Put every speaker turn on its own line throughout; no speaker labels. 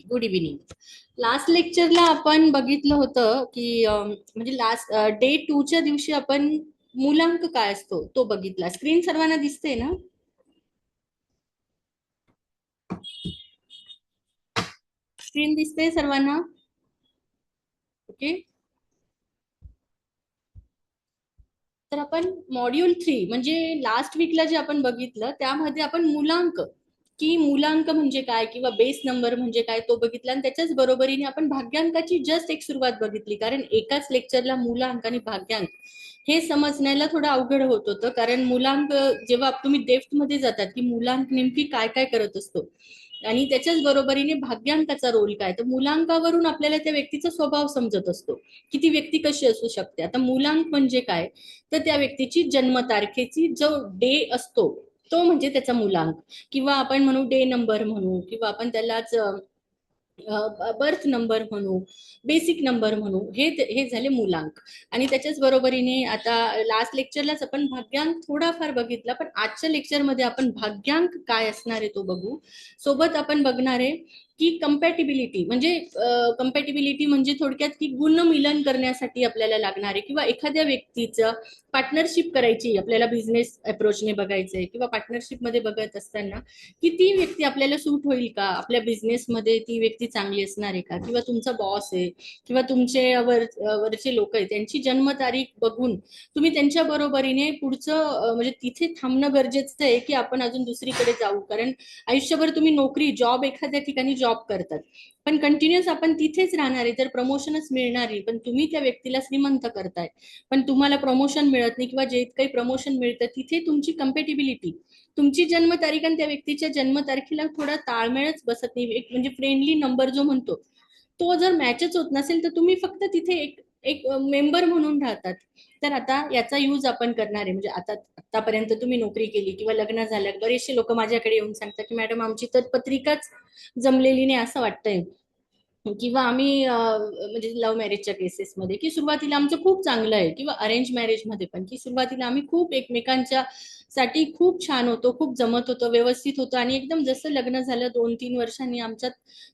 Good evening. Last लेक्चरला आपण बघितलं होतं की म्हणजे लास्ट डे 2 च्या दिवशी आपण मूलांक काय असतो तो बघितला. स्क्रीन सर्वांना दिसते ना? स्क्रीन दिसते सर्वांना? ओके. तर आपण मॉड्यूल 3 म्हणजे लास्ट वीकला जे आपण बघितलं त्यामध्ये आपण मूलांक की मूलांक म्हणजे काय किंवा बेस नंबर म्हणजे काय तो बघितला, आणि त्याच्याच बरोबरीने आपण भाग्यांकाची जस्ट एक सुरुवात बघितली. कारण एकाच लेक्चरला मूलांक आणि भाग्यांक हे समजण्याला थोडं अवघड होत होतं. कारण मूलांक जेव्हा तुम्ही डेप्थ मध्ये जातात की मूलांक नेमकी काय काय करत असतो आणि त्याच्याच बरोबरीने भाग्यांकाचा रोल काय, तर मूलांकावरून आपल्याला त्या व्यक्तीचा स्वभाव समजत असतो की ती व्यक्ती कशी असू शकते. आता मूलांक म्हणजे काय, तर त्या व्यक्तीची जन्मतारखेची जो डे असतो तो म्हणजे त्याचा मूलांक, किंवा आपण म्हणू डे नंबर म्हणू, किंवा आपण त्यालाच बर्थ नंबर म्हणू, बेसिक नंबर म्हणू. हे झाले मूलांक. आणि त्याच्याच बरोबरीने आता लास्ट लेक्चरलाच आपण भाग्यांक थोडाफार बघितला, पण आजच्या लेक्चरमध्ये आपण भाग्यांक काय असणार आहे तो बघू. सोबत आपण बघणार आहे की कंपॅटिबिलिटी म्हणजे कंपॅटिबिलिटी म्हणजे थोडक्यात की गुणमिलन करण्यासाठी आपल्याला लागणार आहे, किंवा एखाद्या व्यक्तीचं पार्टनरशिप करायची आपल्याला बिझनेस अप्रोचने बघायचंय, किंवा पार्टनरशिप मध्ये बघत असताना की ती व्यक्ती आपल्याला सूट होईल का, आपल्या बिझनेसमध्ये ती व्यक्ती चांगली असणार आहे का, किंवा तुमचा बॉस आहे किंवा तुमचे वरचे लोक आहेत त्यांची जन्मतारीख बघून तुम्ही त्यांच्या बरोबरीने पुढचं म्हणजे तिथे थांबणं गरजेचं आहे की आपण अजून दुसरीकडे जाऊ. कारण आयुष्यभर तुम्ही नोकरी जॉब एखाद्या ठिकाणी जॉब करतात, पण कंटिन्युअस आपण तिथेच राहणार आहे तर प्रमोशनच मिळणार आहे. पण तुम्ही त्या व्यक्तीला श्रीमंत करताय पण तुम्हाला प्रमोशन मिळत नाही, किंवा जे काही प्रमोशन मिळतं तिथे तुमची कम्पॅटिबिलिटी, तुमची जन्मतारीख आणि त्या व्यक्तीच्या जन्मतारखेला थोडा ताळमेळच बसत नाही. एक म्हणजे फ्रेंडली नंबर जो म्हणतो तो जर मॅचच होत नसेल तर तुम्ही फक्त तिथे एक एक मेंबर म्हणून राहतात. तर आता याचा यूज आपण करणार आहे. म्हणजे आता आतापर्यंत तुम्ही नोकरी केली किंवा लग्न झालं, बरेचसे लोक माझ्याकडे येऊन सांगतात की मॅडम आमची तर पत्रिकाच जमलेली नाही असं वाटतंय, किंवा आम्ही म्हणजे लव्ह मॅरेजच्या केसेसमध्ये की सुरुवातीला आमचं खूप चांगलं आहे, किंवा अरेंज मॅरेजमध्ये पण की सुरुवातीला आम्ही खूप एकमेकांच्या साठी खूप छान होतो, खूप जमत होतो, व्यवस्थित होतो, आणि एकदम जसं लग्न झालं 2-3 वर्षांनी आमच्यात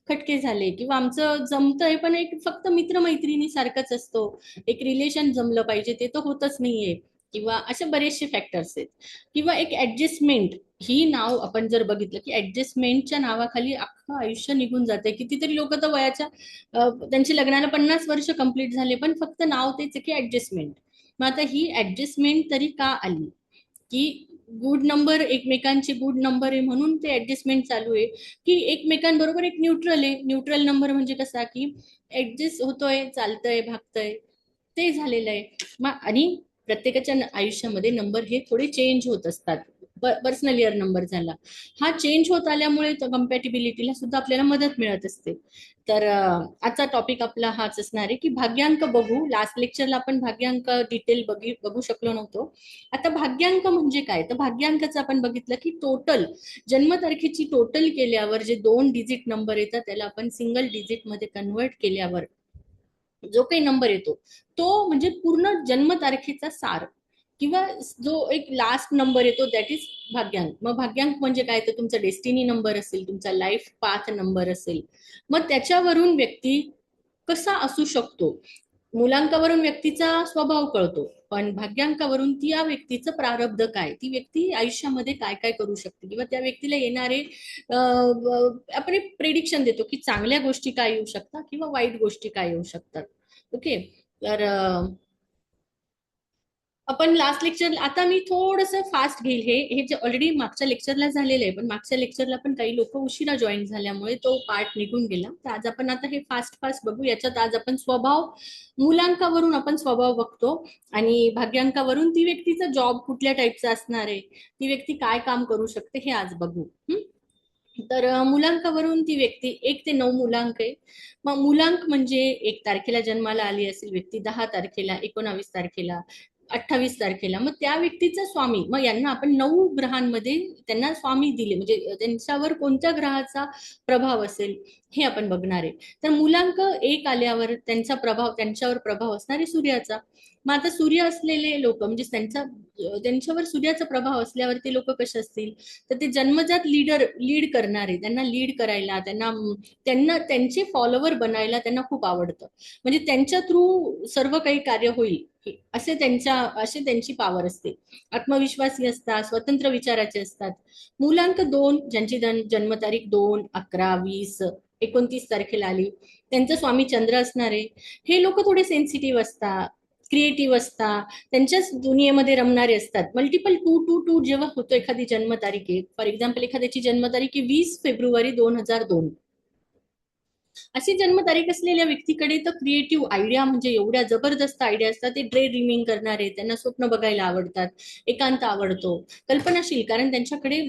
खटके झाले, किंवा आमचं जमतंय पण एक फक्त मित्रमैत्रिणी सारखंच असतो, एक रिलेशन जमलं पाहिजे ते तर होतच नाहीये, किंवा असे बरेचसे फॅक्टर्स आहेत. किंवा एक ऍडजस्टमेंट ही नाव आपण जर बघितलं की ऍडजस्टमेंटच्या नावाखाली अख्खं आयुष्य निघून जाते. कितीतरी लोक तर वयाच्या त्यांच्या लग्नाला 50 वर्ष कंप्लीट झाले पण फक्त नाव तेच आहे की ऍडजस्टमेंट. मग आता ही ऍडजस्टमेंट तरी का आली, की गुड नंबर एकमेकांचे गुड नंबर आहे म्हणून ते ऍडजस्टमेंट चालू आहे, की एकमेकांबरोबर एक न्यूट्रल आहे. न्यूट्रल नंबर म्हणजे कसा की ऍडजस्ट होतोय, चालतंय, भागतंय, ते झालेलं आहे. मग आणि प्रत्येकाच्या आयुष्यामध्ये नंबर हे थोडे चेंज होत असतात. पर्सनल इयर नंबर झाला, हा चेंज होत आल्यामुळे कम्पॅटिबिलिटीला सुद्धा आपल्याला मदत मिळत असते. तर आजचा टॉपिक आपला हाच असणार आहे की भाग्यांक बघू. लास्ट लेक्चरला आपण भाग्यांक डिटेल बघू शकलो नव्हतो. आता भाग्यांक म्हणजे काय, तर भाग्यांकाचं आपण बघितलं की टोटल जन्मतारखेची टोटल केल्यावर जे 2 डिजिट नंबर येतात त्याला आपण सिंगल डिजिट मध्ये कन्वर्ट केल्यावर जो काही नंबर येतो तो म्हणजे पूर्ण जन्मतारखेचा सार, किंवा जो एक लास्ट नंबर येतो दॅट इज भाग्यांक. मग भाग्यांक म्हणजे काय, तर तुमचा डेस्टिनी नंबर असेल, तुमचा लाईफ पाथ नंबर असेल, मग त्याच्यावरून व्यक्ती कसा असू शकतो. मुलांकावरून व्यक्तीचा स्वभाव कळतो, पण भाग्यांकावरून त्या व्यक्तीचं प्रारब्ध काय, ती व्यक्ती आयुष्यामध्ये काय काय करू शकते, किंवा त्या व्यक्तीला येणारे आपण प्रेडिक्शन देतो की चांगल्या गोष्टी काय येऊ शकतात किंवा वाईट गोष्टी काय येऊ शकतात. ओके. तर आपण लास्ट लेक्चर आता मी थोडस फास्ट घेईल. हे जे ऑलरेडी मागच्या लेक्चरला झालेलं आहे, पण मागच्या लेक्चरला पण काही लोक उशिरा जॉईन झाल्यामुळे तो पार्ट निघून गेला. तर आज आपण आता हे फास्ट फास्ट बघू. याच्यात आज आपण स्वभाव, मूलांकावरून आपण स्वभाव बघतो, आणि भाग्यांकावरून ती व्यक्तीचा जॉब कुठल्या टाईपचा असणार आहे, ती व्यक्ती काय काम करू शकते हे आज बघू. तर मुलांकावरून ती व्यक्ती 1 ते 9 मुलांक आहे. मग मुलांक म्हणजे 1 तारखेला जन्माला आली असेल व्यक्ती, 10 तारखेला, 19 तारखेला, 28 तारखेला, मग त्या व्यक्तीचा स्वामी, मग यांना आपण 9 ग्रहांमध्ये त्यांना स्वामी दिले, म्हणजे त्यांच्यावर कोणत्या ग्रहाचा प्रभाव असेल हे आपण बघणार आहे. तर मूलांक 1 आल्यावर त्यांचा प्रभाव, त्यांच्यावर प्रभाव असणार आहे सूर्याचा. मग आता सूर्य असलेले लोक म्हणजे त्यांच्यावर सूर्याचा प्रभाव असल्यावर ते लोक कसे असतील, तर ते जन्मजात लीड करणारे, त्यांना लीड करायला, त्यांना त्यांना त्यांचे फॉलोवर बनायला त्यांना खूप आवडतं. म्हणजे त्यांच्या थ्रू सर्व काही कार्य होईल असे त्यांची पॉवर असते. आत्मविश्वासी असतात, स्वतंत्र विचाराचे असतात. मूलांक 2 ज्यांची जन्मतारीख 2, 11, 20, 29 तारखेला आली, त्यांचा स्वामी चंद्र असणार आहे. हे लोक थोडे सेन्सिटिव्ह असतात, क्रिएटिव्ह असतात, त्यांच्याच दुनियेमध्ये रमणारे असतात. मल्टिपल 222 जेव्हा होतो एखादी जन्मतारीख आहे, फॉर एक्झाम्पल एखाद्याची जन्मतारीख आहे 20 फेब्रुवारी 2002, अशी जन्मतारीख असलेल्या व्यक्तीकडे तर क्रिएटिव्ह आयडिया म्हणजे एवढ्या जबरदस्त आयडिया असतात. ते ड्रे ड्रीमिंग करणारे, त्यांना स्वप्न बघायला आवडतात, एकांत आवडतो, कल्पनाशील, कारण त्यांच्याकडे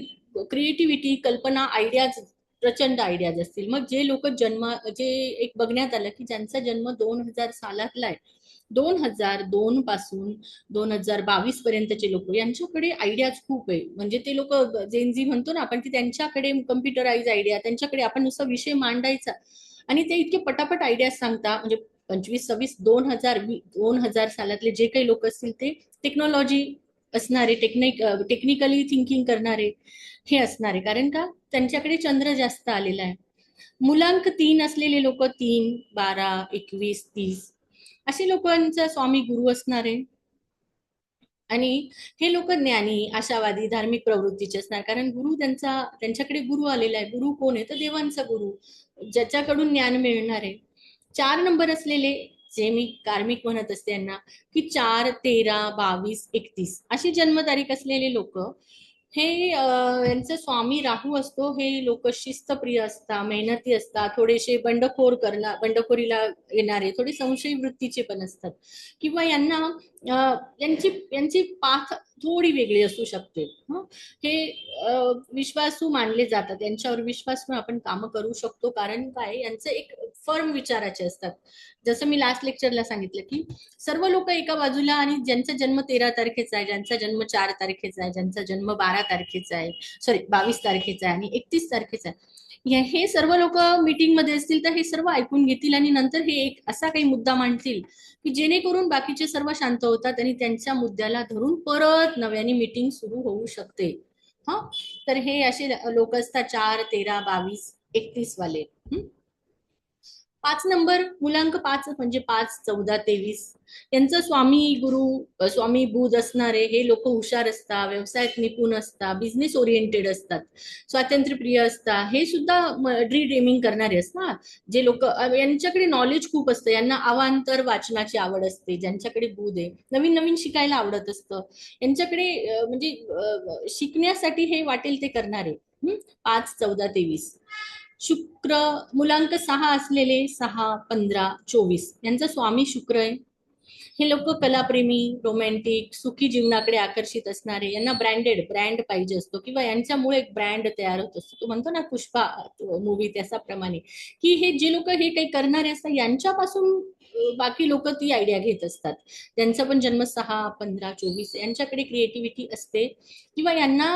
क्रिएटिव्हिटी, कल्पना, आयडियाज, प्रचंड आयडियाज असतील. मग जे लोक जे एक बघण्यात आलं की ज्यांचा जन्म 2000 सालातला आहे, 2002 पासून 2022 पर्यंतचे लोक, यांच्याकडे आयडियाज खूप आहे. म्हणजे ते लोक जेनझी म्हणतो ना आपण, की त्यांच्याकडे कम्प्युटराइज आयडिया, त्यांच्याकडे आपण नुसता विषय मांडायचा आणि ते इतके पटापट आयडिया सांगता. म्हणजे 25, 26, 2000 सालातले जे काही लोक असतील ते टेक्नॉलॉजी असणारे, टेक्निकली थिंकिंग करणारे हे असणारे, कारण का त्यांच्याकडे चंद्र जास्त आलेला आहे. मूलांक 3 असलेले लोक 3, 12, 21, 30 असे लोकांचा स्वामी गुरु असणार आहे. आणि हे लोक ज्ञानी, आशावादी, धार्मिक प्रवृत्तीचे असणार, कारण त्यांच्याकडे गुरु आलेला आहे. गुरु कोण आहे, तर देवांचा गुरु, ज्याच्याकडून ज्ञान मिळणार आहे. 4 नंबर असलेले, जे मी कार्मिक म्हणत असते यांना, की 4, 13, 22, 31 अशी जन्मतारीख असलेले लोक, हे यांचा स्वामी राहू असतो. हे लोक शिस्तप्रिय असतात, मेहनती असतात, थोडेसे बंडखोरीला येणारे, थोडे संशयी वृत्तीचे पण असतात. किंवा यांची यांची पाथ थोडी वेगळी असू शकते. हे विश्वासू मानले जातात, यांच्यावर विश्वासून आपण काम करू शकतो, कारण काय, यांचं एक फर्म विचाराचे असतात. जसं मी लास्ट लेक्चरला सांगितलं की सर्व लोक एका बाजूला, आणि ज्यांचा जन्म 13 तारखेचा आहे, ज्यांचा जन्म 4 तारखेचा आहे, ज्यांचा जन्म 12 तारखेचा आहे, सॉरी 22 तारखेचा आहे आणि 31 तारखेचा आहे, हे सर्व लोक मीटिंग मध्ये असतील, तर हे सर्व ऐकून घेतील आणि नंतर हे एक असा काही मुद्दा मांडतील की जेणेकरून बाकीचे सर्व शांत होतात आणि त्यांच्या मुद्द्याला धरून परत नव्याने मीटिंग सुरू होऊ शकते. हा, तर हे असे लोक असतात 4, 13, 22, 31 वाले. 5 नंबर, मूलांक 5 म्हणजे 5, 14, 23, यांचं स्वामी गुरु स्वामी बुध असणारे हे लोक हुशार असतात, व्यवसायात निपुण असतात, बिझनेस ओरिएंटेड असतात, स्वातंत्र्यप्रिय असतात. हे सुद्धा ड्रीमिंग करणारे असतात. जे लोक, यांच्याकडे नॉलेज खूप असतं, यांना अवांतर वाचनाची आवड असते. ज्यांच्याकडे बुध आहे, नवीन नवीन शिकायला आवडत असतं यांच्याकडे, म्हणजे शिकण्यासाठी हे वाटेल ते करणारे. 5, 14, 23. शुक्र, मूलांक 6 असलेले, 6, 15, 24 यांचा स्वामी शुक्र आहे. हे लोक कलाप्रेमी, रोमॅन्टिक, सुखी जीवनाकडे आकर्षित असणारे, यांना ब्रँड पाहिजे असतो, किंवा यांच्यामुळे एक ब्रँड तयार होत असतो. तो म्हणतो ना पुष्पा मूवी, त्याच्याप्रमाणे की हे जे लोक हे काही करणारे असतात, यांच्यापासून बाकी लोक ती आयडिया घेत असतात. त्यांचा पण जन्म 6, 15, 24, यांच्याकडे क्रिएटिव्हिटी असते. किंवा यांना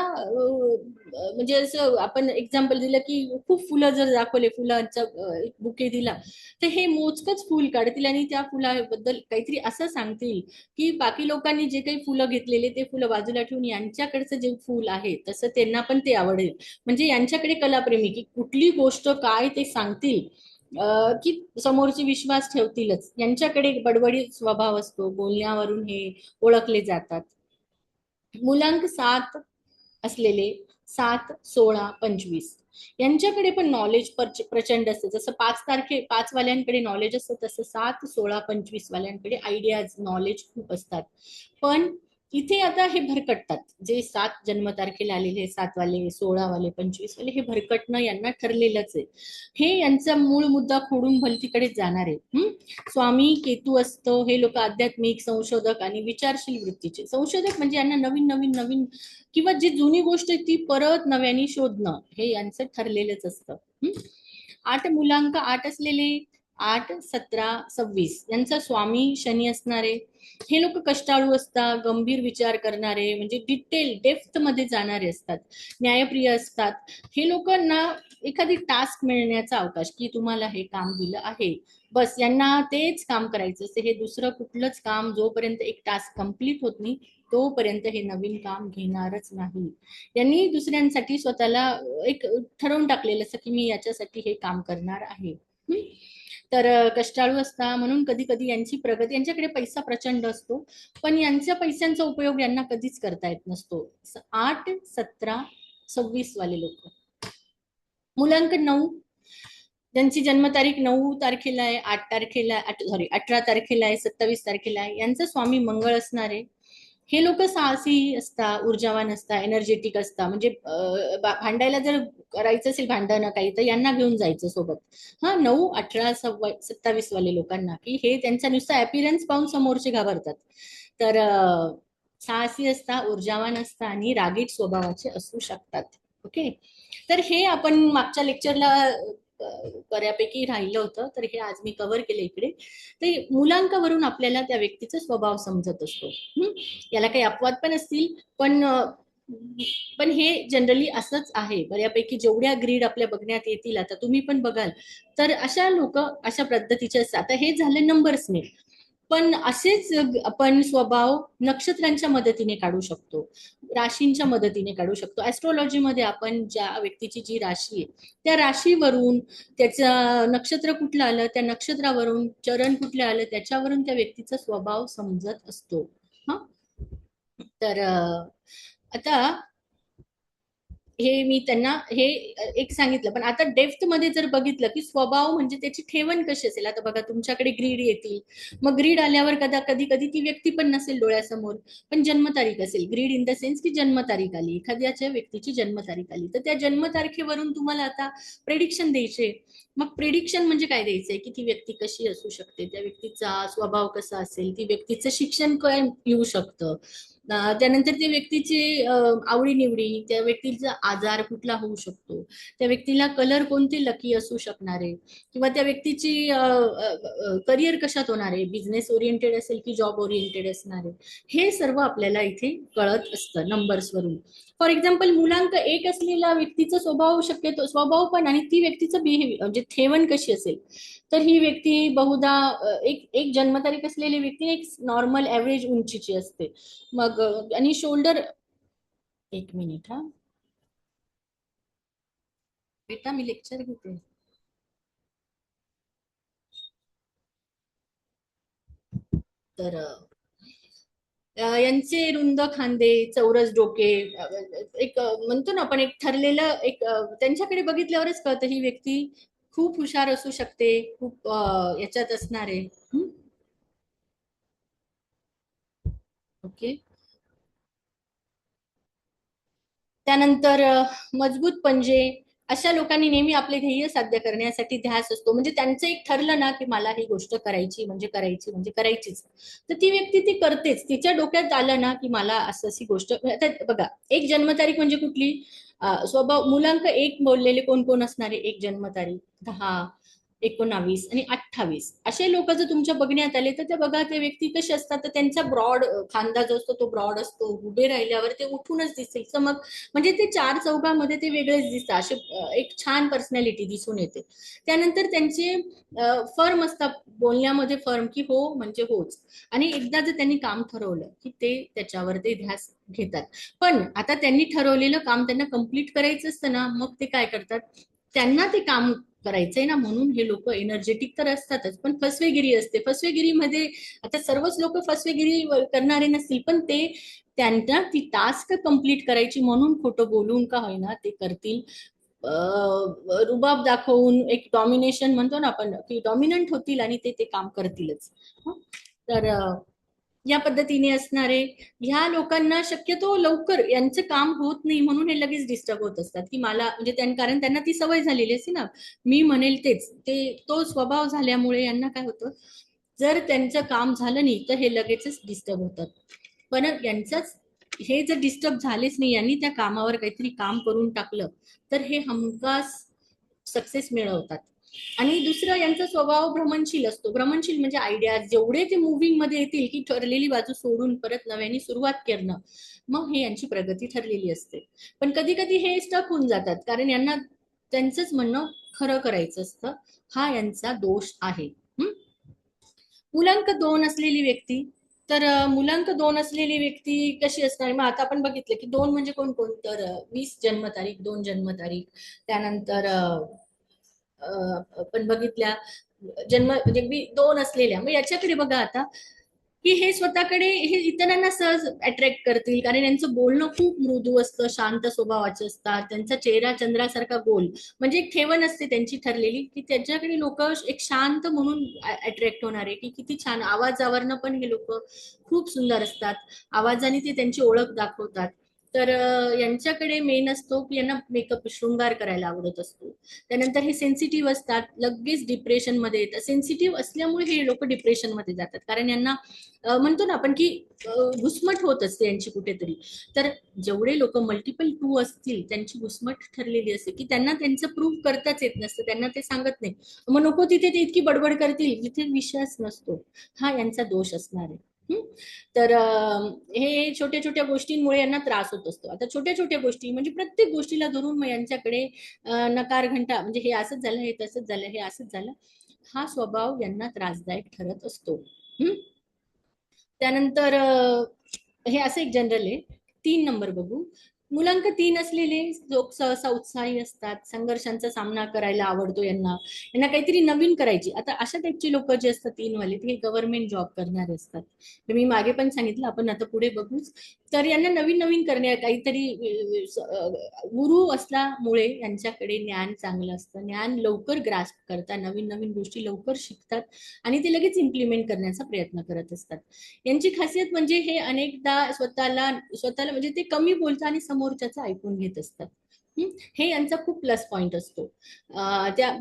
म्हणजे असं आपण एक्झाम्पल दिलं की खूप फुलं जर दाखवले, फुलांचा बुके दिला, तर हे मोजकच फुल काढतील आणि त्या फुलाबद्दल काहीतरी असं सांगतील की बाकी लोकांनी जे काही फुलं घेतलेले ते फुलं बाजूला ठेवून यांच्याकडचं जे फुल आहे तसं त्यांना पण ते आवडेल. म्हणजे यांच्याकडे कलाप्रेमी, की कुठली गोष्ट काय ते सांगतील, की समोरचे विश्वास ठेवतीलच. यांच्याकडे बडबडीत स्वभाव असतो, बोलण्यावरून हे ओळखले जातात. मूलांक 7 असलेले, 7, 16, 25 यांच्याकडे पण नॉलेज प्रचंड असतं. जसं 5 वाल्यांकडे नॉलेज असतं, तसं 7, 16, 25 वाल्यांकडे आयडियाज, नॉलेज खूप असतात. पण इथे आता हे भरकटतात. जे 7 जन्मतारखेला आलेले, 7 वाले, 16 वाले, 25 वाले, हे भरकटणं यांना ठरलेलंच आहे. हे यांचा मूळ मुद्दा खोडून भलतीकडेच जाणार आहे. स्वामी केतू असतो. हे लोक आध्यात्मिक, संशोधक आणि विचारशील वृत्तीचे. संशोधक म्हणजे यांना नवीन नवीन नवीन, किंवा जी जुनी गोष्ट आहे ती परत नव्याने शोधणं, हे यांचं ठरलेलंच असतं. 8 मूलांक 8 असलेले, 8, 17, 26 यांचा स्वामी शनी असणारे हे लोक कष्टाळू असतात, गंभीर विचार करणारे, म्हणजे डिटेल डेप्थ मध्ये जाणारे असतात, न्यायप्रिय असतात. हे लोकांना एखादी टास्क मिळण्याचा अवकाश, की तुम्हाला हे काम दिलं आहे, बस यांना तेच काम करायचं असते. हे दुसरं कुठलंच काम जोपर्यंत एक टास्क कंप्लीट होत नाही तोपर्यंत हे नवीन काम घेणारच नाही. यांनी दुसऱ्यांसाठी स्वतःला एक ठरवून टाकलेलं असतं की मी याच्यासाठी हे काम करणार आहे. तर कष्टाळू असता म्हणून कधी कधी यांची प्रगती, यांच्याकडे पैसा प्रचंड असतो पण यांच्या पैशांचा उपयोग यांना कधीच करता येत नसतो. 8, 17, 26 वाले लोक. मुलांक 9, ज्यांची जन्मतारीख 9 तारखेला आहे, 8 तारखेला, सॉरी 18 तारखेला आहे, 27 तारखेला आहे, यांचं स्वामी मंगळ असणारे. हे लोक साहसी असता, ऊर्जावान असता, एनर्जेटिक असता, म्हणजे भांडायला जर करायचं असेल भांडणं काही तर यांना घेऊन जायचं सोबत. हा 9, 18, 27 वाले लोकांना की हे त्यांचा नुसता अपीरन्स पाहून समोरचे घाबरतात. तर साहसी असता, ऊर्जावान असता आणि रागीट स्वभावाचे असू शकतात. ओके, तर हे आपण मागच्या लेक्चरला बऱ्यापैकी राहिलं होतं, तर हे आज मी कव्हर केलं इकडे. ते मुलांकावरून आपल्याला त्या व्यक्तीचा स्वभाव समजत असतो. याला काही अपवाद पण असतील पण हे जनरली असंच आहे बऱ्यापैकी. जेवढ्या ग्रीड आपल्या बघण्यात येतील, आता तुम्ही पण बघाल तर अशा लोक अशा पद्धतीचे असतात. आता हे झाले नंबर्सने, पण असेच आपण स्वभाव नक्षत्रांच्या मदतीने काढू शकतो, राशींच्या मदतीने काढू शकतो. ऍस्ट्रॉलॉजी मध्ये आपण ज्या व्यक्तीची जी राशी आहे त्या राशीवरून, त्याचं नक्षत्र कुठलं आलं त्या नक्षत्रावरून, चरण कुठलं आलं त्याच्यावरून त्या व्यक्तीचा स्वभाव समजत असतो. हा, तर आता हे मी त्यांना हे एक सांगितलं. पण आता डेप्थ मध्ये जर बघितलं की स्वभाव म्हणजे त्याची ठेवण कशी असेल. आता बघा तुमच्याकडे ग्रीड येतील, मग ग्रीड आल्यावर कधी कधी ती व्यक्ती पण नसेल डोळ्यासमोर, पण जन्मतारीख असेल. ग्रीड इन द सेन्स की जन्मतारीख आली, एखाद्याच्या व्यक्तीची जन्मतारीख आली, तर त्या जन्मतारखेवरून तुम्हाला आता प्रेडिक्शन द्यायचे. मग प्रेडिक्शन म्हणजे काय द्यायचंय की ती व्यक्ती कशी असू शकते, त्या व्यक्तीचा स्वभाव कसा असेल, ती व्यक्तीचं शिक्षण काय येऊ शकतं, त्यानंतर त्या व्यक्तीची आवडीनिवडी, त्या व्यक्तीचा आजार कुठला होऊ शकतो, त्या व्यक्तीला कलर कोणते लकी असू शकणार आहे, किंवा त्या व्यक्तीची करिअर कशात होणार आहे, बिझनेस ओरिएंटेड असेल की जॉब ओरिएंटेड असणार आहे, हे सर्व आपल्याला इथे कळत असतं नंबर्स वरून. फॉर एक्झाम्पल मुलांक 1 असलेला व्यक्तीचा स्वभाव, शक्यतो स्वभाव पण, आणि ती व्यक्तीचं बिहेवियर म्हणजे ठेवण कशी असेल, तर ही व्यक्ती बहुधा एक एक जन्मतारीख असलेली व्यक्ती एक नॉर्मल ऍव्हरेज उंचीची असते. मग आणि शोल्डर, एक मिनिट हा बेटा मी लेक्चर घेते. तर यांचे रुंद खांदे, चौरस डोके, एक म्हणतो ना आपण एक ठरलेलं एक त्यांच्याकडे बघितल्यावरच कळतं ही व्यक्ती खूप हुशार असू शकते, खूप याच्यात असणार आहे. ओके, त्यानंतर मजबूत पंजे. अशा लोकांनी नेहमी आपले ध्येय साध्य करण्यासाठी ध्यास असतो. म्हणजे त्यांचं एक ठरलं ना की मला ही गोष्ट करायची म्हणजे करायची म्हणजे करायचीच, तर ती व्यक्ती ती करतेच. तिच्या डोक्यात आलं ना की मला असं अशी गोष्ट. आता बघा, एक जन्मतारीख म्हणजे कुठली, स्वभाव मुलांक 1 बोललेले कोण कोण असणारे, एक जन्मतारीख 10, 19 आणि 28 असे लोक जर तुमच्या बघण्यात आले तर ते बघा, ते व्यक्ती कसे असतात, तर त्यांचा ब्रॉड खांदा जो असतो तो ब्रॉड असतो, उभे राहिल्यावर ते उठूनच दिसतील चमक, म्हणजे ते चार चौघामध्ये ते वेगळेच दिसतात. असे एक छान पर्सनॅलिटी दिसून येते. त्यानंतर त्यांचे फर्म असतात, बोलण्यामध्ये फर्म, की हो म्हणजे होच. आणि एकदा जर त्यांनी काम ठरवलं की ते त्याच्यावर ते ध्यास घेतात. पण आता त्यांनी ठरवलेलं काम त्यांना कम्प्लीट करायचं असतं ना, मग ते काय करतात, त्यांना ते काम करायचंय ना, म्हणून हे लोक एनर्जेटिक तर असतातच, पण फसवेगिरी असते. फसवेगिरीमध्ये आता सर्वच लोक फसवेगिरी करणारे नसतील, पण ते त्यांना ती टास्क कंप्लीट करायची म्हणून खोटं बोलून का होईना ते करतील. रुबाब दाखवून एक डॉमिनेशन म्हणतो ना आपण, की डॉमिनंट होतील आणि ते ते काम करतीलच. हं? तर या पद्धतीने असणारे ह्या लोकांना शक्यतो लवकर यांचं काम होत नाही म्हणून हे लगेच डिस्टर्ब होत असतात, की मला म्हणजे कारण त्यांना ती सवय झालेली असते ना, मी म्हणेल तेच, ते तो स्वभाव झाल्यामुळे यांना काय होतं, जर त्यांचं काम झालं नाही तर हे लगेचच डिस्टर्ब होतात. पण यांचंच हे जर डिस्टर्ब झालेच नाही, यांनी त्या कामावर काहीतरी काम करून टाकलं तर हे हमखास सक्सेस मिळवतात. आणि दुसरं यांचा स्वभाव भ्रमणशील असतो. भ्रमणशील म्हणजे आयडिया जेवढे ते मुव्हिंग मध्ये येतील की ठरलेली बाजू सोडून परत नव्याने सुरुवात करणं, मग हे यांची प्रगती ठरलेली असते. पण कधी कधी हे स्टक होऊन जातात कारण यांना त्यांचंच म्हणणं खरं करायचं असतं. हा यांचा दोष आहे. मुलांक 2 असलेली व्यक्ती, तर मुलांक 2 असलेली व्यक्ती कशी असणार? मग आता आपण बघितलं की 2 म्हणजे कोण कोण, तर 20 जन्मतारीख, 2 जन्मतारीख, त्यानंतर आपण बघितल्या जन्म म्हणजे 2 असलेल्या. मग याच्याकडे बघा आता की हे स्वतःकडे हे इतरांना सहज अट्रॅक्ट करतील कारण यांचं बोलणं खूप मृदू असतं, शांत स्वभावाचे असतात, त्यांचा चेहरा चंद्रासारखा गोल, म्हणजे एक ठेवण असते त्यांची ठरलेली की त्यांच्याकडे लोक एक शांत म्हणून अट्रॅक्ट होणारे, की किती छान आवाजावरनं पण हे लोक खूप सुंदर असतात, आवाजाने ते त्यांची ओळख दाखवतात. तर यांच्याकडे मेन असतो की यांना मेकअप शृंगार करायला आवडत असतो. त्यानंतर हे सेन्सिटिव्ह असतात, लगेच डिप्रेशन मध्ये येतात. सेन्सिटिव्ह असल्यामुळे हे लोक डिप्रेशन मध्ये जातात कारण यांना म्हणतो ना आपण की घुसमट होत असते यांची कुठेतरी. तर जेवढे लोक मल्टिपल टू असतील त्यांची घुसमट ठरलेली असते की त्यांना त्यांचं प्रूव्ह करताच येत नसतं, त्यांना ते सांगत नाही. मग नको तिथे ते इतकी बडबड करतील जिथे विषयच नसतो. हा यांचा दोष असणार आहे. तर हे छोट्या छोट्या गोष्टींमुळे यांना त्रास होत असतो. आता छोट्या छोट्या गोष्टी म्हणजे प्रत्येक गोष्टीला धरून मग यांच्याकडे नकार घंटा म्हणजे हे असंच झालं, हे तसंच झालं, हे असंच झालं, हा स्वभाव यांना त्रासदायक ठरत असतो. त्यानंतर हे असं एक जनरल आहे. 3 नंबर बघू. मुलांक 3 असलेले लोक सहसा उत्साही असतात, संघर्षांचा सामना करायला आवडतो यांना, यांना काहीतरी नवीन करायची. आता अशा टाईपची लोक जे असतात 3 वाले, ते गव्हर्नमेंट जॉब करणारे असतात. तर मी मागे पण सांगितलं, आपण आता पुढे बघूच. तर यांना नवीन नवीन करणे काहीतरी गुरु असल्यामुळे यांच्याकडे ज्ञान चांगलं असतं, ज्ञान लवकर ग्रास्प करतात, नवीन नवीन गोष्टी लवकर शिकतात आणि ते लगेच इम्प्लिमेंट करण्याचा प्रयत्न करत असतात. यांची खासियत म्हणजे हे अनेकदा स्वतःला स्वतःला म्हणजे ते कमी बोलतात आणि समोरच्याचं ऐकून घेत असतात. हे यांचा खूप प्लस पॉइंट असतो.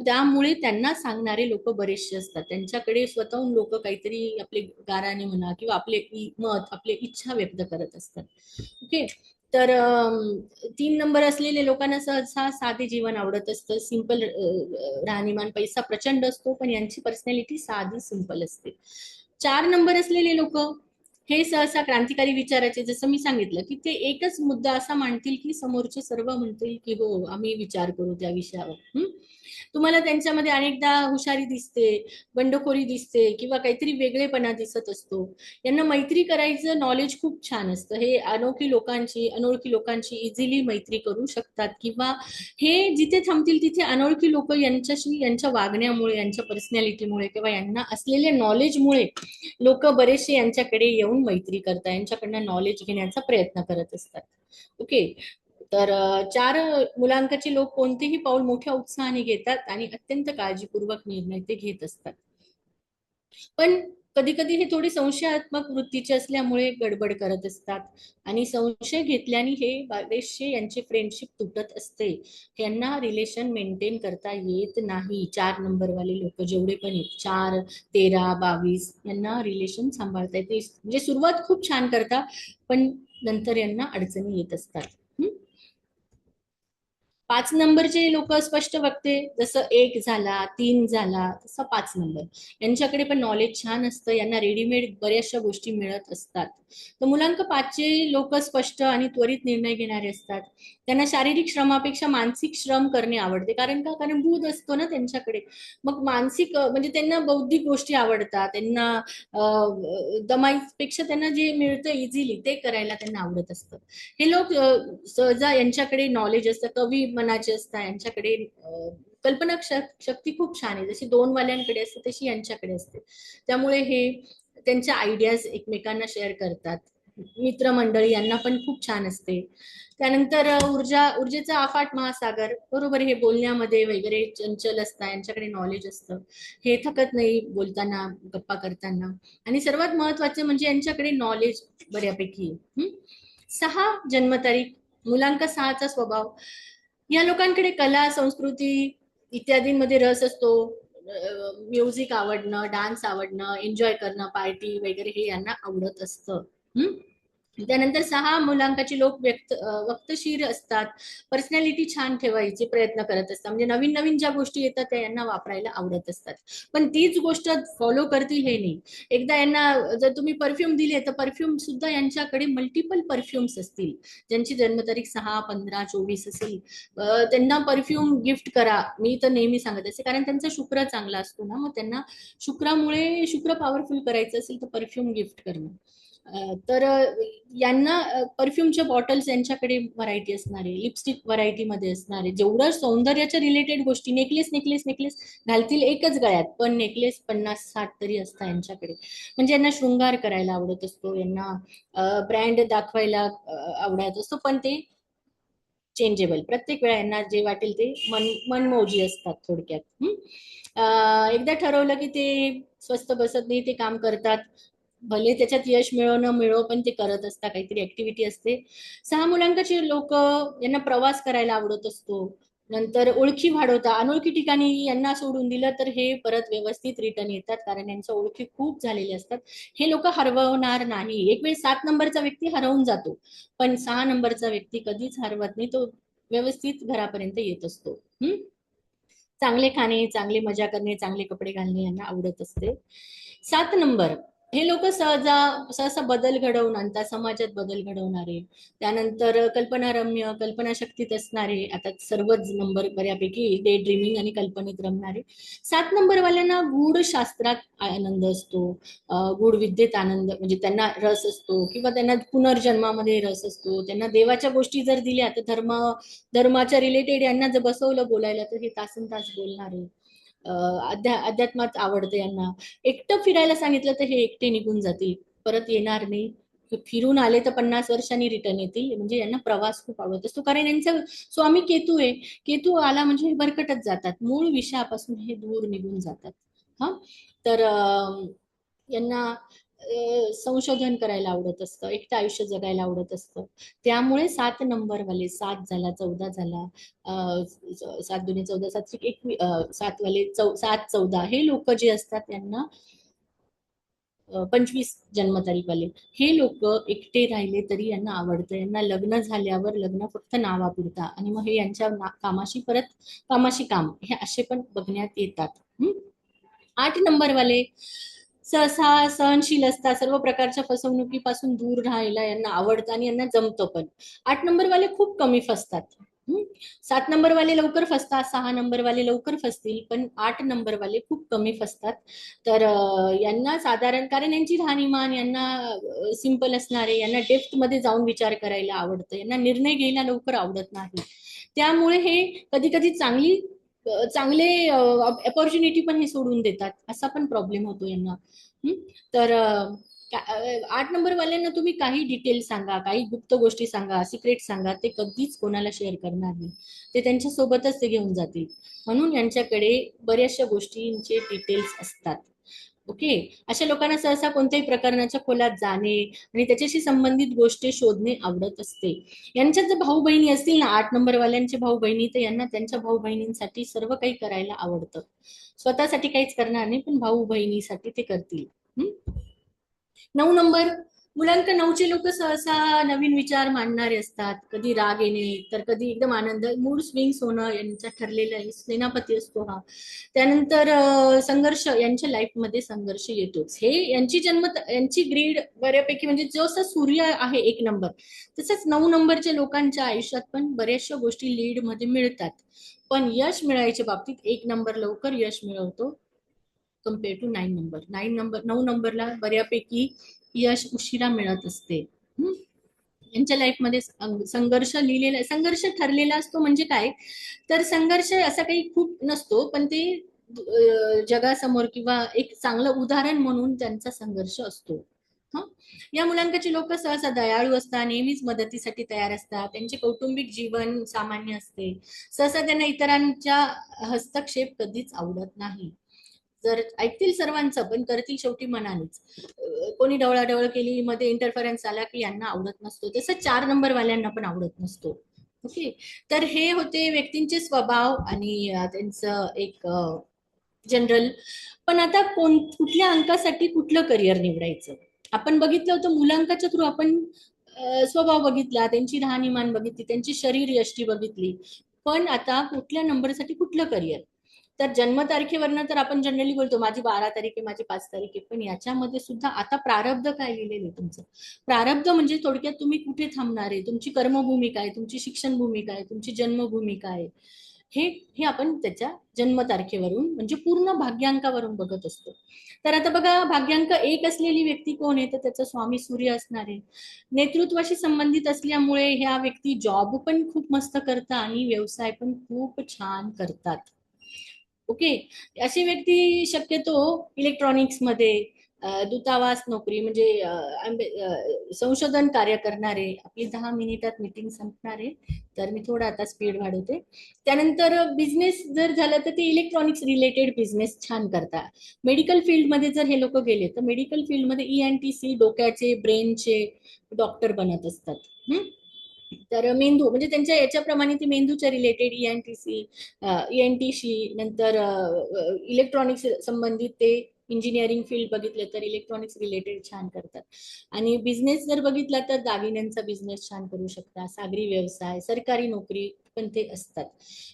त्यामुळे त्यांना सांगणारे लोक बरेचसे असतात, त्यांच्याकडे स्वतःहून लोक काहीतरी आपले गाराने म्हणा किंवा आपले मत, आपले इच्छा व्यक्त करत असतात. ओके. तर 3 नंबर असलेले लोकांना सहसा साधे जीवन आवडत असतं, सिंपल राहणीमान. पैसा प्रचंड असतो पण यांची पर्सनॅलिटी साधी सिंपल असते. 4 नंबर असलेले लोक हे सहसा क्रांतिकारी विचाराचे, जसं मी सांगितलं की ते एकच मुद्दा असा मांडतील की समोरचे सर्व म्हणतील की हो आम्ही विचार करू त्या विषयावर. तुम्हाला त्यांच्यामध्ये अनेकदा हुशारी दिसते, बंडखोरी दिसते किंवा काहीतरी वेगळेपणा दिसत असतो. यांना मैत्री करायचं नॉलेज खूप छान असतं. हे अनोळखी लोकांची इझिली मैत्री करू शकतात किंवा हे जिथे थांबतील तिथे अनोळखी लोक यांच्याशी, यांच्या वागण्यामुळे, यांच्या पर्सनॅलिटीमुळे किंवा यांना असलेल्या नॉलेजमुळे लोक बरेचसे यांच्याकडे येऊन मैत्री करतात, यांच्याकडनं नॉलेज घेण्याचा प्रयत्न करत असतात. ओके. तर 4 मुलांकाचे लोक कोणतेही पाऊल मोठ्या उत्साहाने घेतात आणि अत्यंत काळजीपूर्वक निर्णय ते घेत असतात. पण कधी कधी हे थोडी संशयात्मक वृत्तीचे असल्यामुळे गडबड करत असतात आणि संशय घेतल्याने हे बरेचसे यांची फ्रेंडशिप तुटत असते. यांना रिलेशन मेंटेन करता येत नाही. 4 नंबर वाले लोक जेवढे पण आहेत, 4, 13, 22, यांना रिलेशन सांभाळता येते. म्हणजे सुरुवात खूप छान करतात पण नंतर यांना अडचणी येत असतात. 5 नंबरचे लोक स्पष्ट वक्ते, जसं 1 झाला, 3 झाला, तसं 5 नंबर. यांच्याकडे पण नॉलेज छान असतं, यांना रेडीमेड बऱ्याचशा गोष्टी मिळत असतात. तर मुलांक 5चे लोक स्पष्ट आणि त्वरित निर्णय घेणारे असतात. त्यांना शारीरिक श्रमापेक्षा मानसिक श्रम करणे आवडते. कारण का? कारण बोध असतो ना त्यांच्याकडे. मग मानसिक म्हणजे त्यांना बौद्धिक गोष्टी आवडतात, त्यांना दमाईपेक्षा त्यांना जे मिळतं इझिली ते करायला त्यांना आवडत असतं. हे लोक सहजा यांच्याकडे नॉलेज असतं, कवी मनाचे असतात यांच्याकडे. कल्पना शक्ती खूप छान आहे, जशी 2 वाल्यांकडे असते तशी यांच्याकडे असते. त्यामुळे हे त्यांच्या आयडियाज एकमेकांना शेअर करतात. मित्रमंडळी यांना पण खूप छान असते. त्यानंतर ऊर्जेचा अफाट महासागर, बरोबर. हे बोलण्यामध्ये वगैरे चंचल असतात, यांच्याकडे नॉलेज असतं, हे थकत नाही बोलताना, गप्पा करताना. आणि सर्वात महत्वाचे म्हणजे यांच्याकडे नॉलेज बऱ्यापैकी आहे. 6 जन्मतारीख, मुलांक 6चा स्वभाव. या लोकांकडे कला, संस्कृती इत्यादींमध्ये रस असतो. म्युझिक आवडणं, डान्स आवडणं, एन्जॉय करणं, पार्टी वगैरे हे यांना आवडत असतं. त्यानंतर 6 मुलांकाचे लोक वक्तशीर असतात, पर्सनॅलिटी छान ठेवायचे प्रयत्न करत असतात, म्हणजे नवीन नवीन ज्या गोष्टी येतात त्या यांना वापरायला आवडत असतात, पण तीच गोष्ट फॉलो करतील हे नाही. एकदा यांना जर तुम्ही परफ्यूम दिले तर परफ्यूम सुद्धा यांच्याकडे मल्टिपल परफ्युम्स असतील. ज्यांची जन्मतारीख 6, 15, 24 असेल, त्यांना परफ्यूम गिफ्ट करा, मी तर नेहमी सांगत असते, कारण त्यांचा शुक्र चांगला असतो ना, मग त्यांना शुक्रामुळे शुक्र पॉवरफुल करायचं असेल तर परफ्यूम गिफ्ट करणं. तर यांना परफ्यूमच्या बॉटल्स यांच्याकडे व्हरायटी असणारे, लिपस्टिक व्हरायटी मध्ये असणारे, जेवढं सौंदर्याच्या रिलेटेड गोष्टी, नेकलेस नेकलेस नेकलेस घालतील एकच गळ्यात, पण नेकलेस 50-60 तरी असतात यांच्याकडे. म्हणजे यांना शृंगार करायला आवडत असतो, यांना ब्रँड दाखवायला आवडत असतो, पण ते चेंजेबल, प्रत्येक वेळा यांना जे वाटेल ते मनमोजी असतात थोडक्यात. एकदा ठरवलं की ते स्वस्त बसत नाही, ते काम करतात, भले त्याच्यात यश मिळो न मिळो, पण ते करत असतात, काहीतरी ऍक्टिव्हिटी असते. 6 मुलांकाचे लोक यांना प्रवास करायला आवडत असतो. नंतर ओळखी वाढवता, अनोळखी ठिकाणी यांना सोडून दिलं तर हे परत व्यवस्थित रिटर्न येतात, कारण यांच्या ओळखी खूप झालेल्या असतात. हे लोक हरवणार नाही. एक वेळ 7 नंबरचा व्यक्ती हरवून जातो, पण 6 नंबरचा व्यक्ती कधीच हरवत नाही, तो व्यवस्थित घरापर्यंत येत असतो. चांगले खाणे, चांगले मजा करणे, चांगले कपडे घालणे यांना आवडत असते. 7 नंबर हे लोक सहसा बदल घडवून आणतात, समाजात बदल घडवणारे, त्यानंतर कल्पनारम्य, कल्पनाशक्तीत असणारे, आता सर्वच नंबर बऱ्यापैकी डे ड्रीमिंग आणि कल्पनेत रमणारे. 7 नंबर वाल्यांना गूढ शास्त्रात आनंद असतो, गूढ विद्येत आनंद, म्हणजे त्यांना रस असतो, किंवा त्यांना पुनर्जन्मामध्ये रस असतो. त्यांना देवाच्या गोष्टी जर दिल्या तर धर्माच्या रिलेटेड यांना जर बसवलं बोलायला तर हे तासन तास बोलणारे. अध्यात्मात आवडतं यांना. एकटं फिरायला सांगितलं तर हे एकटे निघून जातील, परत येणार नाही. फिरून आले तर 50 वर्षांनी रिटर्न येतील. म्हणजे यांना प्रवास खूप आवडत असतो, कारण यांचा स्वामी केतू आहे. केतू आला म्हणजे हे भरकटत जातात, मूळ विषयापासून हे दूर निघून जातात. हा, तर यांना संशोधन करायला आवडत असतं, एकटं आयुष्य जगायला आवडत असतं. त्यामुळे 7 नंबर वाले, 7 झाला, 14 झाला, 7 दूने 14, 7 वाले 7-14 हे लोक जे असतात त्यांना 25 जन्मतारीख वाले हे लोक एकटे राहिले तरी यांना आवडतं. यांना लग्न झाल्यावर लग्न फक्त नावापुरता, आणि मग हे यांच्या कामाशी परत कामाशी काम, हे असे पण बघण्यात येतात. 8 नंबर वाले सहसा सहनशील असतात, सर्व प्रकारच्या फसवणुकीपासून दूर राहायला यांना आवडतं आणि यांना जमतं पण. 8 नंबर वाले खूप कमी फसतात. 7 नंबर वाले लवकर फसतात, 6 नंबर वाले लवकर फसतील, पण 8 नंबर वाले खूप कमी फसतात. तर यांना साधारण, कारण यांची राहणीमान यांना सिंपल असणारे, यांना डेप्थ मध्ये जाऊन विचार करायला आवडतं, यांना निर्णय घ्यायला लवकर आवडत नाही. त्यामुळे हे कधी कधी चांगले अपॉर्च्युनिटी पण हे सोडून देतात, असा पण प्रॉब्लेम होतो यांना. तर 8 नंबर वाल्यांना तुम्ही काही डिटेल सांगा, काही गुप्त गोष्टी सांगा, सिक्रेट सांगा, ते कधीच कोणाला शेअर करणार नाही, ते त्यांच्या सोबतच ते घेऊन जातील. म्हणून यांच्याकडे बऱ्याचशा गोष्टींचे डिटेल्स असतात. ओके. अशा लोकांना सहसा कोणत्याही प्रकरणाच्या खोलात जाणे आणि त्याच्याशी संबंधित गोष्टी शोधणे आवडत असते. यांच्या जर भाऊ बहिणी असतील ना, 8 नंबर वाल्यांचे भाऊ बहिणी, तर यांना त्यांच्या भाऊ बहिणींसाठी सर्व काही करायला आवडतं. स्वतःसाठी काहीच करणार नाही, पण भाऊ बहिणीसाठी ते करतील. 9 नंबर मुलांक 9चे लोक सहसा नवीन विचार मांडणारे असतात, कधी राग येणे तर कधी एकदम आनंद, मूड स्विंग्स होणं यांचा ठरलेला आहे, सेनापती असतो हा. त्यानंतर संघर्ष, यांच्या लाईफ मध्ये संघर्ष येतोच. हे यांची ग्रीड बऱ्यापैकी, म्हणजे जसं सूर्य आहे 1 नंबर, तसंच 9 नंबरच्या लोकांच्या आयुष्यात पण बऱ्याचशा गोष्टी लीड मध्ये मिळतात. पण यश मिळायच्या बाबतीत 1 नंबर लवकर यश मिळवतो कम्पेअर टू 9 नंबर. 9 नंबरला बऱ्यापैकी यश उशिरा मिळत असते. यांच्या लाईफमध्ये संघर्ष लिहिलेला, संघर्ष ठरलेला असतो. म्हणजे काय, तर संघर्ष असा काही खूप नसतो, पण ते जगासमोर किंवा एक चांगलं उदाहरण म्हणून त्यांचा संघर्ष असतो. हं? या मुलांकाची लोक सहसा दयाळू असतात, नेहमीच मदतीसाठी तयार असतात, त्यांचे कौटुंबिक जीवन सामान्य असते. सहसा त्यांना इतरांच्या हस्तक्षेप कधीच आवडत नाही. जर ऐकतील सर्वांचं, पण करतील शेवटी मनानेच. कोणी ढवळाढवळ केली, मध्ये इंटरफरन्स आला की यांना आवडत नसतो. तसं 4 नंबर वाल्यांना पण आवडत नसतो. ओके. तर हे होते व्यक्तींचे स्वभाव आणि त्यांचं एक जनरल. पण आता कुठल्या अंकासाठी कुठलं करिअर निवडायचं, आपण बघितलं होतं मुलांकाच्या थ्रू आपण स्वभाव बघितला, त्यांची राहणीमान बघितली, त्यांची शरीर यष्टी बघितली. पण आता कुठल्या नंबरसाठी कुठलं करिअर? तर जन्मतारखेवरनं तर आपण जनरली बोलतो माझी 12 तारीख आहे, माझी 5 तारीख आहे, पण याच्यामध्ये सुद्धा आता प्रारब्ध काय लिहिलेलं आहे तुमचं? प्रारब्ध म्हणजे थोडक्यात तुम्ही कुठे थांबणार आहे, तुमची कर्मभूमी काय, तुमची शिक्षण भूमी काय, तुमची जन्मभूमी काय, हे हे आपण त्याच्या जन्मतारखेवरून म्हणजे पूर्ण भाग्यांकावरून बघत असतो. तर आता बघा, भाग्यांक 1 असलेली व्यक्ती कोण आहे? तर त्याचा स्वामी सूर्य असणार आहे. नेतृत्वाशी संबंधित असल्यामुळे ह्या व्यक्ती जॉब पण खूप मस्त करतात आणि व्यवसाय पण खूप छान करतात. ओके. अशी व्यक्ती शक्यतो इलेक्ट्रॉनिक्स मध्ये, दूतावास नोकरी म्हणजे संशोधन कार्य करणारे. आपली 10 मिनिटात मीटिंग संपणार आहे, तर मी थोडा आता स्पीड वाढवते. त्यानंतर बिझनेस जर झालं तर ते इलेक्ट्रॉनिक्स रिलेटेड बिझनेस छान करतात. मेडिकल फील्डमध्ये जर हे लोक गेले तर मेडिकल फील्डमध्ये ENTC डोक्याचे ब्रेनचे डॉक्टर बनत असतात. तर मेंदू म्हणजे त्यांच्या याच्याप्रमाणे ते मेंदूच्या रिलेटेड ENTC नंतर इलेक्ट्रॉनिक्स संबंधित ते इंजिनिअरिंग फील्ड बघितले तर इलेक्ट्रॉनिक्स रिलेटेड छान करतात. आणि बिझनेस जर बघितला तर दागिन्यांचा बिझनेस छान करू शकतात, सागरी व्यवसाय, सरकारी नोकरी पण ते असतात.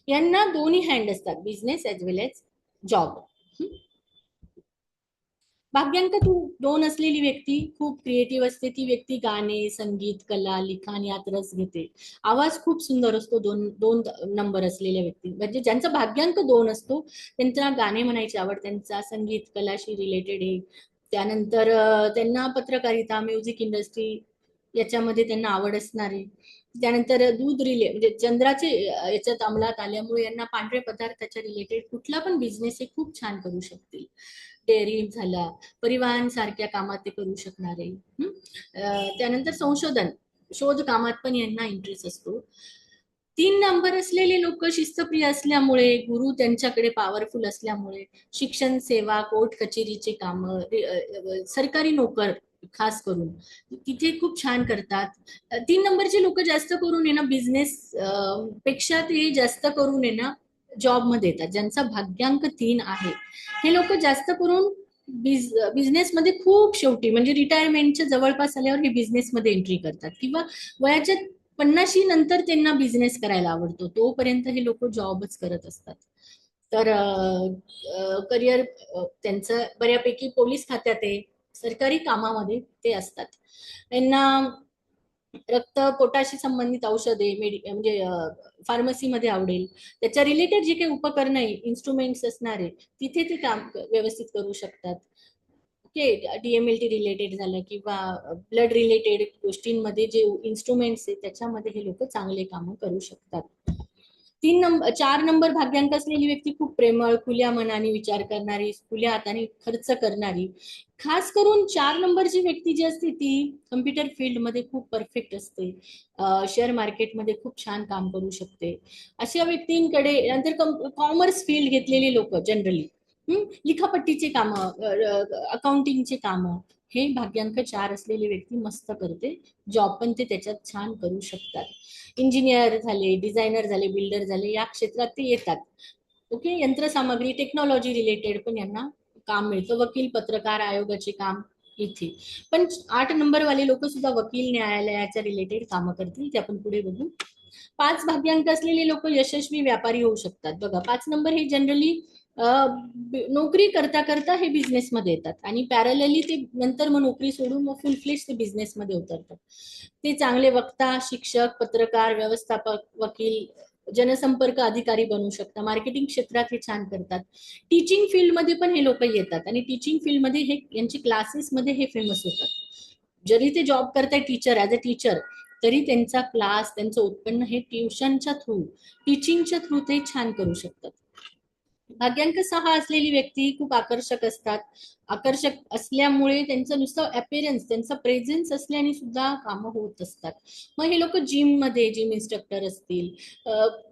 यांना दोन्ही हँड असतात, बिझनेस एज वेल एज जॉब. भाग्यांक 2 असलेली व्यक्ती खूप क्रिएटिव्ह असते. ती व्यक्ती गाणे, संगीत, कला, लिखाण यात रस घेते. आवाज खूप सुंदर असतो. दोन दोन नंबर असलेल्या व्यक्ती म्हणजे ज्यांचा भाग्यांक 2 असतो त्यांना गाणे म्हणायची आवड, त्यांचा संगीत कलाशी रिलेटेड आहे. त्यानंतर त्यांना पत्रकारिता, म्युझिक इंडस्ट्री याच्यामध्ये त्यांना आवड असणार आहे. त्यानंतर दूध म्हणजे चंद्राचे याच्यात अंमलात आल्यामुळे यांना पांढरे पदार्थाच्या रिलेटेड कुठला पण बिझनेस हे खूप छान करू शकतील. डेअरी झाला, परिवहन सारख्या कामात ते करू शकणारे. त्यानंतर संशोधन, शोध कामात पण यांना इंटरेस्ट असतो. 3 नंबर असलेले लोक शिस्तप्रिय असल्यामुळे, गुरु त्यांच्याकडे पॉवरफुल असल्यामुळे शिक्षण, सेवा, कोर्ट कचेरीचे काम, सरकारी नोकर खास करून तिथे खूप छान करतात. 3 नंबरचे लोक जास्त करून आहे ना बिझनेस पेक्षा ते जास्त करून आहे ना जॉब मध्ये येतात. ज्यांचा भाग्यांक 3 आहे हे लोक जास्त करून बिझनेसमध्ये खूप शेवटी म्हणजे रिटायरमेंटच्या जवळपास आल्यावर हे बिझनेसमध्ये एंट्री करतात किंवा वयाच्या 50 नंतर त्यांना बिझनेस करायला आवडतो, तोपर्यंत हे लोक जॉबच करत असतात. तर करिअर त्यांचं बऱ्यापैकी पोलीस खात्यात आहे, सरकारी कामामध्ये ते असतात. त्यांना रक्त पोटाशी संबंधित औषधे म्हणजे फार्मसीमध्ये आवडेल. त्याच्या रिलेटेड जे काही उपकरण आहे, इन्स्ट्रुमेंट्स असणारे तिथे ते काम व्यवस्थित करू शकतात. ओके. DMLT रिलेटेड झालं किंवा ब्लड रिलेटेड गोष्टींमध्ये जे इन्स्ट्रुमेंट्स आहेत त्याच्यामध्ये हे लोक चांगले काम करू शकतात. 4 नंबर भाग्यांक असलेली व्यक्ती खूप प्रेमळ, खुल्या मनाने विचार करणारी, खुल्या हाताने खर्च करणारी. खास करून 4 नंबरची व्यक्ती जी असते ती कम्प्युटर फील्ड मध्ये खूप परफेक्ट असते. शेअर मार्केटमध्ये खूप छान काम करू शकते. अशा व्यक्तींकडे नंतर कॉमर्स फील्ड घेतलेली लोक जनरली लिखापट्टीचे काम, अकाउंटिंगचे काम, हे भाग्यांक 4 असलेली व्यक्ती मस्त करते. जॉब पण ते त्याच्यात छान करू शकतात. इंजिनियर झाले, डिझायनर झाले, बिल्डर झाले, या क्षेत्रात ते येतात. ओके. यंत्रसामग्री, टेक्नॉलॉजी रिलेटेड पण यांना काम मिळतं. वकील, पत्रकार, आयोगाचे काम इथे. पण 8 नंबर वाले लोक सुद्धा वकील, न्यायालयाच्या रिलेटेड काम करतील, ते आपण पुढे बघू. 5 भाग्यांक असलेले लोक यशस्वी व्यापारी होऊ शकतात. बघा, 5 नंबर हे जनरली नोकरी करता करता हे बिझनेसमध्ये येतात आणि पॅरलली ते नंतर मग नोकरी सोडून मग फुल फ्लेज ते बिझनेसमध्ये उतरतात. ते चांगले वक्ता, शिक्षक, पत्रकार, व्यवस्थापक, वकील, जनसंपर्क अधिकारी बनू शकतात. मार्केटिंग क्षेत्रात हे छान करतात. टीचिंग फील्डमध्ये पण हे लोक येतात आणि टीचिंग फील्डमध्ये हे यांची क्लासेसमध्ये हे फेमस होतात. जरी ते जॉब करताय टीचर, ऍज अ टीचर, तरी त्यांचा क्लास, त्यांचं उत्पन्न हे ट्युशनच्या थ्रू, टीचिंगच्या थ्रू ते छान करू शकतात. भाग्यांक 6 असलेली व्यक्ती खूप आकर्षक असतात. आकर्षक असल्यामुळे त्यांचं नुसतं अपिअरन्स, त्यांचा प्रेझेन्स असल्याने सुद्धा कामं होत असतात. मग हे लोक जिम मध्ये, जिम इन्स्ट्रक्टर असतील,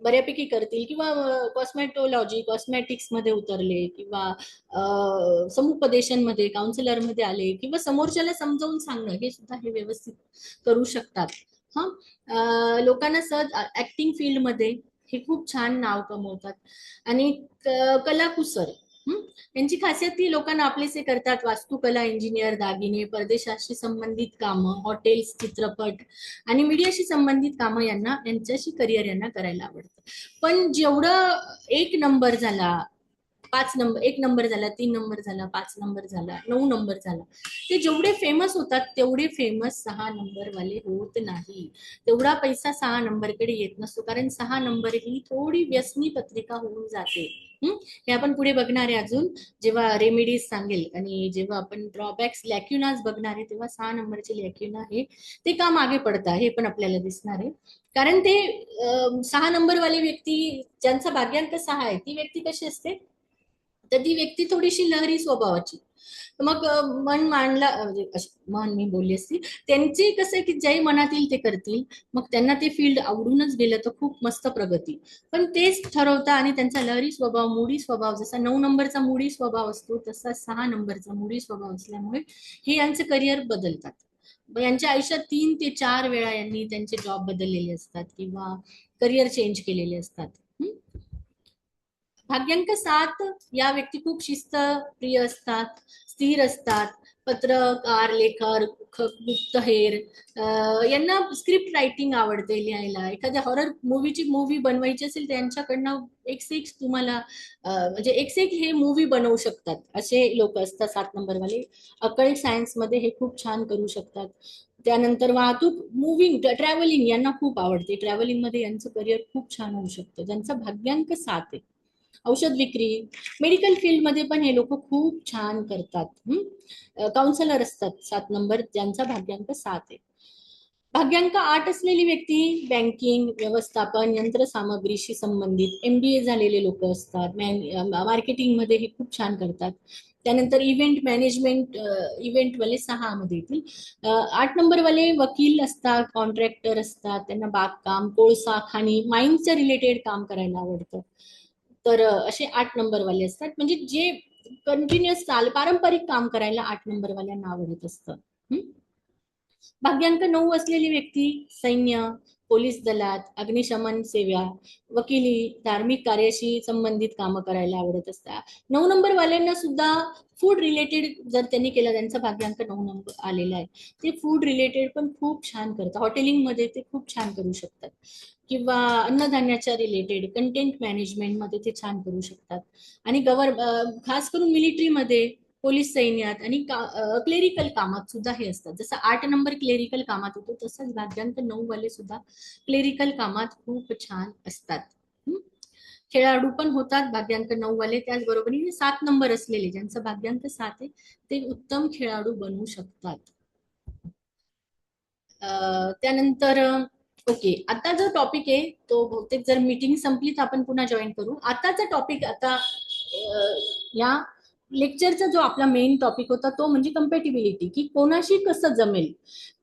बऱ्यापैकी करतील किंवा कॉस्मेटोलॉजी, कॉस्मेटिक्स मध्ये उतरले किंवा समुपदेशनमध्ये, काउन्सिलर मध्ये आले किंवा समोरच्याला समजावून सांगणं, हे सुद्धा हे व्यवस्थित करू शकतात. लोकांना सहज ऍक्टिंग फील्डमध्ये हे खूप छान नाव कमवतात. आणि कलाकुसर, त्यांची खासियत ती लोकांना आपलेसे करतात. वास्तुकला, इंजिनियर, दागिने, परदेशाशी संबंधित कामं, हॉटेल्स, चित्रपट आणि मीडियाशी संबंधित कामं यांच्याशी करिअर यांना करायला आवडतं. पण जेवढं एक नंबर झाला, 5 नंबर, 1 नंबर झाला, 3 नंबर झाला, 5 नंबर झाला, 9 नंबर झाला, ते जेवढे फेमस होतात तेवढे फेमस 6 नंबर वाले होत नाही. तेवढा पैसा 6 नंबरकडे येत नसतो, कारण 6 नंबर ही थोडी व्यसनी पत्रिका होऊन जाते. हे आपण पुढे बघणार आहे अजून, जेव्हा रेमेडीज सांगेल आणि जेव्हा आपण ड्रॉबॅक्स लॅक्युनाज बघणार आहे, तेव्हा 6 नंबरचे लॅक्युना हे ते का मागे पडतात हे पण आपल्याला दिसणार आहे. कारण ते 6 नंबरवाली व्यक्ती, ज्यांचा भाग्यांक 6 आहे, ती व्यक्ती कशी असते, तर ती व्यक्ती थोडीशी लहरी स्वभावाची. मग मन मांडला म्हणजे मन मी बोलली असती, त्यांची कसं आहे की जे मनात येईल ते करतील. मग त्यांना ते फील्ड आवडूनच गेलं तर खूप मस्त प्रगती. पण तेच ठरवता आणि त्यांचा लहरी स्वभाव, मूडी स्वभाव, जसा 9 नंबरचा मूडी स्वभाव असतो तसा 6 नंबरचा मूडी स्वभाव असल्यामुळे हे यांचं करिअर बदलतात. यांच्या आयुष्यात 3 ते 4 वेळा यांनी त्यांचे जॉब बदललेले असतात किंवा करिअर चेंज केलेले असतात. भाग्यांक 7 या व्यक्ती खूप शिस्त प्रिय असतात, स्थिर असतात, पत्रकार, लेखक, गुप्तहेर, यांना स्क्रिप्ट रायटिंग आवडते लिहायला. एखाद्या हॉरर मूवी बनवायची असेल तर यांच्याकडनं एक से एक तुम्हाला म्हणजे एक से एक हे मूवी बनवू शकतात, असे लोक असतात 7 नंबरवाले. अकल्ट सायन्स मध्ये हे खूप छान करू शकतात. त्यानंतर वाहतूक, मुव्हिंग, ट्रॅव्हलिंग यांना खूप आवडते. ट्रॅव्हलिंग मध्ये यांचं करिअर खूप छान होऊ शकतं, ज्यांचा भाग्यांक 7 आहे. औषध विक्री, मेडिकल फील्ड मध्ये पण हे लोक खूप छान करतात. काउन्सिलर असतात 7 नंबर, ज्यांचा भाग्यांक 7 आहे. भाग्यांक 8 असलेली व्यक्ती बँकिंग, व्यवस्थापन, यंत्रसामग्रीशी संबंधित MBA झालेले लोक असतात. मार्केटिंग मध्ये हे खूप छान करतात. त्यानंतर इव्हेंट मॅनेजमेंट, इव्हेंट वाले 6 मध्ये येतील. 8 नंबर वाले वकील असतात, कॉन्ट्रॅक्टर असतात, त्यांना बागकाम, कोळसा खाणी, माइन्सच्या रिलेटेड काम करायला आवडतं. तर असे 8 नंबरवाले असतात, म्हणजे जे कंटिन्युअस पारंपरिक काम करायला 8 नंबरवाल्यांना आवडत असतं. भाग्यांक 9 असलेली व्यक्ती सैन्य, पोलीस दलात, अग्निशमन सेवा, वकिली, धार्मिक कार्याशी संबंधित कामं करायला आवडत असतात. 9 नंबर वाल्यांना सुद्धा फूड रिलेटेड जर त्यांनी केलं, त्यांचा भाग्यांक 9 नंबर आलेला आहे, ते फूड रिलेटेड पण खूप छान करतात. हॉटेलिंग मध्ये ते खूप छान करू शकतात किंवा अन्नधान्याच्या रिलेटेड कंटेंट मॅनेजमेंट मध्ये ते छान करू शकतात. आणि खास करून मिलिटरीमध्ये, पोलीस सैन्यात आणि क्लेरिकल कामात सुद्धा हे असतात. जसं 8 नंबर क्लेरिकल कामात होतो, तसंच भाग्यांक 9 वाले सुद्धा क्लेरिकल कामात खूप छान असतात. खेळाडू पण होतात भाग्यांक 9 वाले. त्याचबरोबरीने 7 नंबर असलेले, ज्यांचा भाग्यांक 7 आहे, ते उत्तम खेळाडू बनू शकतात. त्यानंतर ओके, आता जो टॉपिक आहे तो बहुतेक जर मीटिंग संपली तर आपण पुन्हा जॉईन करू. आताचा टॉपिक, आता या लेक्चरचा जो आपला मेन टॉपिक होता तो म्हणजे कम्पॅटिबिलिटी, की कोणाशी कसं जमेल.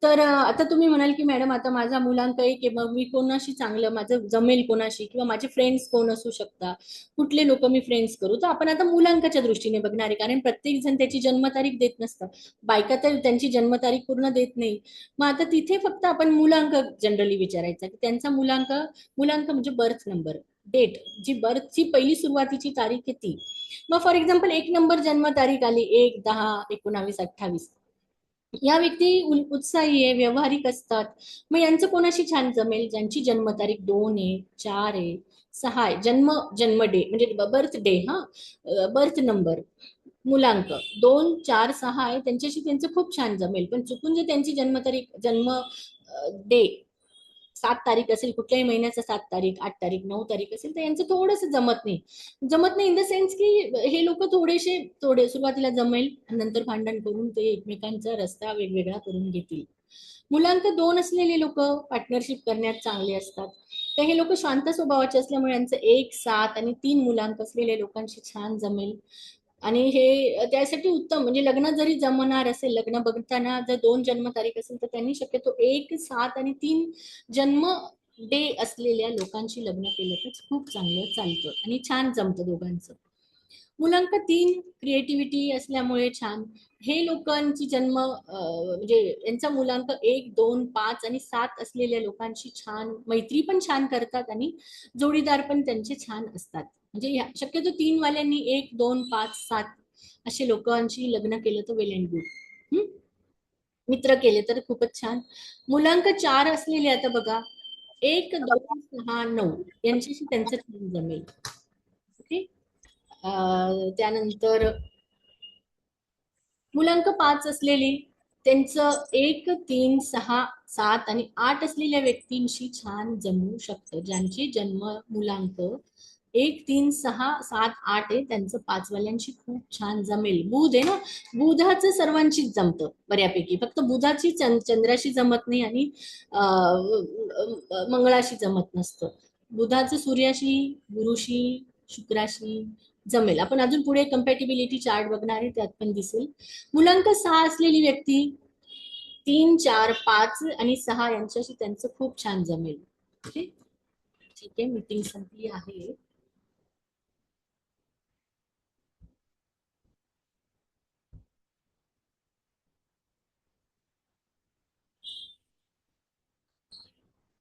तर आता तुम्ही म्हणाल की मॅडम आता माझा मुलांक आहे की मग मी कोणाशी चांगलं माझं जमेल, कोणाशी किंवा माझे फ्रेंड्स कोण असू शकतात, कुठले लोक मी फ्रेंड्स करू. तर आपण आता मुलांकाच्या दृष्टीने बघणार आहे, कारण प्रत्येक जण त्याची जन्मतारीख देत नसतं. बायका तर त्यांची जन्मतारीख पूर्ण देत नाही. मग आता तिथे फक्त आपण मुलांक जनरली विचारायचा, की त्यांचा मुलांक, मुलांक म्हणजे बर्थ नंबर, डेट, जी बर्थची पहिली सुरुवातीची तारीख आहे ती. मग फॉर एक्झाम्पल 1 नंबर जन्मतारीख आली, 1-10-19-28, या व्यक्ती उत्साही आहे, व्यावहारिक असतात. मग यांचं कोणाशी छान जमेल, ज्यांची जन्मतारीख 2 आहे, 4 आहे, 6 आहे, जन्म डे म्हणजे बर्थ डे, बर्थ नंबर, मुलांक 2-4-6 आहे, त्यांच्याशी त्यांचं खूप छान जमेल. पण चुकून जर त्यांची जन्मतारीख, जन्म डे 7 तारीख असेल, कुठल्याही महिन्याचा 7 तारीख, 8 तारीख, 9 तारीख असेल, तर यांचं थोडंसं जमत नाही. जमत नाही इन द सेन्स की हे लोक थोडे सुरुवातीला जमेल, नंतर भांडण करून ते एकमेकांचा रस्ता वेगवेगळा करून घेतील. मुलांक 2 असलेले लोक पार्टनरशिप करण्यात चांगले असतात. तर हे लोक शांत स्वभावाचे असल्यामुळे यांचं 1, 7 आणि 3 मुलांक असलेल्या लोकांशी छान जमेल. आणि हे त्यासाठी उत्तम, म्हणजे लग्न जरी जमणार असेल, लग्न बघताना जर 2 जन्मतारीख असेल तर त्यांनी शक्यतो 1, 7 आणि 3 जन्म डे असलेल्या लोकांशी लग्न केलं तर खूप चांगलं चालतं आणि छान जमतं दोघांचं. मुलांक 3 क्रिएटिव्हिटी असल्यामुळे छान. हे लोकांची जन्म म्हणजे यांचा मुलांक 1, 2, 5 आणि 7 असलेल्या लोकांशी छान मैत्री पण छान करतात आणि जोडीदार पण त्यांचे छान असतात. म्हणजे शक्यतो 3 वाल्यांनी 1, 2, 5, 7 असे लोकांशी लग्न केलं तर वेल अँड गुड. मित्र केले तर खूपच छान. मुलांक 4 असलेले आता बघा, 1, 2, 6, 9 यांच्याशी त्यांचं छान जमेल. ओके. त्यानंतर मुलांक 5 असलेली, त्यांचं 1, 3, 6, 7 आणि 8 असलेल्या व्यक्तींशी छान जमू शकतं. ज्यांचे जन्म मुलांक 1, 3, 6, 7, 8 आहे, त्यांचं 5 वाल्यांशी खूप छान जमेल. बुध आहे ना, बुधाचं सर्वांशीच जमतं बऱ्यापैकी, फक्त बुधाची चंद्राशी जमत नाही आणि मंगळाशी जमत नसतं. बुधाचं सूर्याशी, गुरुशी, शुक्राशी जमेल. आपण अजून पुढे कम्पॅटिबिलिटी चार्ट बघणार आहे, त्यात पण दिसेल. मुलांक 6 असलेली व्यक्ती 3, 4, 5 आणि 6 यांच्याशी त्यांचं खूप छान जमेल. ओके, ठीक आहे, मीटिंग संपली आहे.